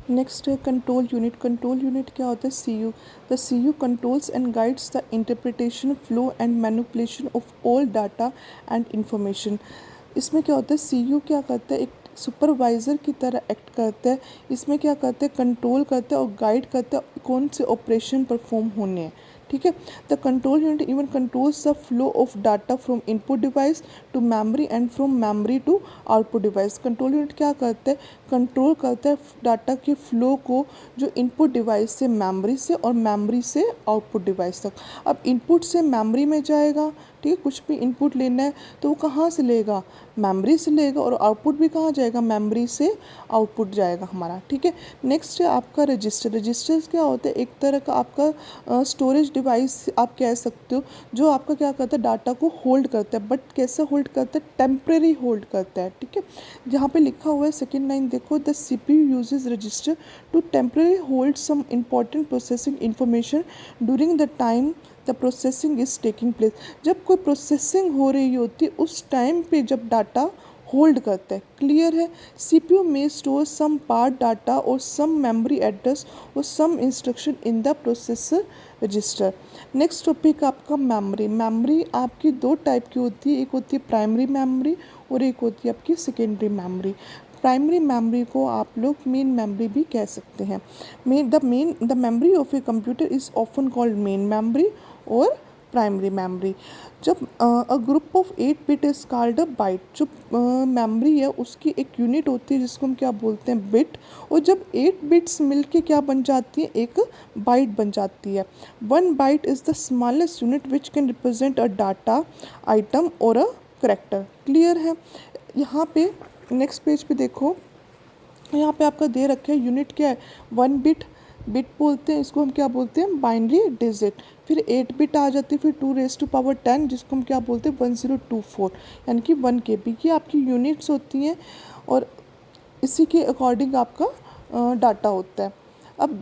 Next है control unit. Control unit क्या होता है? CU. The CU controls and guides the interpretation, flow and manipulation of all data and information. इसमें क्या होता है? सीयू क्या करता है? एक सुपरवाइज़र की तरह एक्ट करता है। इसमें क्या करता है? कंट्रोल करता है और गाइड करता है कौन से ऑपरेशन परफॉर्म होने हैं। ठीक है। The control unit even controls the flow of data from input device to memory and from memory to output device. Control unit क्या करता है? कंट्रोल करता है डाटा के फ्लो को, जो इनपुट डिवाइस से मेमोरी से और मेमोरी से आउटपुट डिवाइस तक। अब इनपुट से मेमोरी में जाएगा, ठीक है, कुछ भी इनपुट लेना है तो वो कहाँ से लेगा? मेमोरी से लेगा। और आउटपुट भी कहाँ जाएगा? मेमोरी से आउटपुट जाएगा हमारा। ठीक है। नेक्स्ट है आपका रजिस्टर। रजिस्टर्स क्या होता है? एक तरह का आपका स्टोरेज डिवाइस आप कह सकते हो, जो आपका क्या करता है? डाटा को होल्ड करता है। बट कैसे होल्ड करता है? टेम्परेरी होल्ड करता है। ठीक है। जहाँ पे लिखा हुआ है सेकेंड लाइन देखो, the CPU uses register to temporary hold some important processing information during the time the processing is taking place. जब कोई प्रोसेसिंग हो रही होती है उस टाइम पे जब डाटा होल्ड करता है। क्लियर है? CPU में स्टोर सम पार्ट डाटा और सम मेमोरी एड्रेस और some instruction in the processor register. Next topic आपका मेमोरी। मेमोरी आपकी दो टाइप की होती है, एक होती है प्राइमरी मेमोरी और एक होती है आपकी सेकेंडरी मेमोरी। प्राइमरी मेमोरी को आप लोग मेन मेमोरी भी कह सकते हैं। The memory of a computer is often called main memory or primary memory. जब a group of 8 bit is called a byte. जो मेमोरी है उसकी एक यूनिट होती है जिसको हम क्या बोलते हैं? बिट। और जब 8 बिट्स मिलके क्या बन जाती है? एक बाइट बन जाती है। 1 byte is the smallest unit which can represent a data, item or a character. Clear है? यहाँ पे नेक्स्ट पेज पे देखो, यहाँ पे आपका दे रखा है यूनिट क्या है? 1 बिट। बिट बोलते हैं इसको, हम क्या बोलते हैं? Binary digit. फिर 8 बिट आ जाती है, फिर 2⁻10 जिसको हम क्या बोलते हैं? 1024, यानी कि 1 KB। ये आपकी यूनिट्स होती हैं और इसी के अकॉर्डिंग आपका डाटा होता है। अब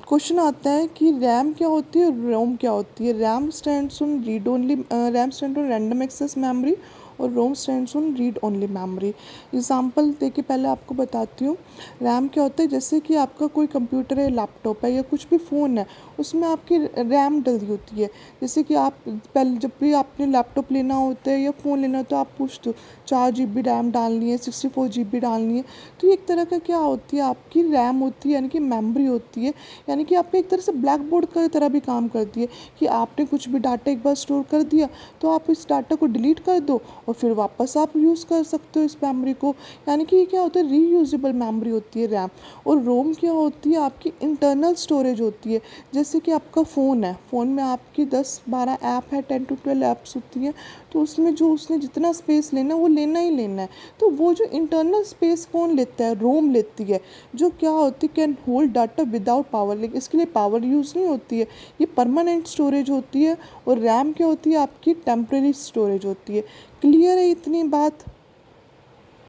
क्वेश्चन आता है कि रैम क्या होती है, रोम क्या होती है? RAM stands on read only, RAM stand on random access memory और ROM stands on read only memory. Example दे के पहले आपको बताती हूँ। रैम क्या होता है? जैसे कि आपका कोई कंप्यूटर है, लैपटॉप है या कुछ भी फ़ोन है, उसमें आपकी रैम डली होती है। जैसे कि आप पहले जब भी आपने लैपटॉप लेना होता है या फ़ोन लेना होता है, आप पूछते हो 4 GB रैम डालनी है, 64 GB डालनी है। तो ये एक तरह का क्या होती है? आपकी रैम होती है, यानी कि मेमोरी होती है। यानी कि आपका एक तरह से ब्लैक बोर्ड की तरह भी काम करती है कि आपने कुछ भी डाटा एक बार स्टोर कर दिया तो आप इस डाटा को डिलीट कर दो और फिर वापस आप यूज़ कर सकते हो इस मेमोरी को। यानी कि ये क्या होता है? रीयूजेबल मेमोरी होती है रैम। और रोम क्या होती है? आपकी इंटरनल स्टोरेज होती है। जैसे कि आपका फ़ोन है, फ़ोन में आपकी 10-12 ऐप है, 10 to 12 ऐप्स होती हैं। तो उसमें जो उसने जितना स्पेस लेना है वो लेना ही लेना है। तो वो जो इंटरनल स्पेस कौन लेता है? रोम लेती है, जो क्या होती है? Can hold data without power. लेकिन इसके लिए पावर यूज़ नहीं होती है, ये परमानेंट स्टोरेज होती है। और रैम क्या होती है? आपकी टेम्परेरी स्टोरेज होती है। क्लियर है इतनी बात?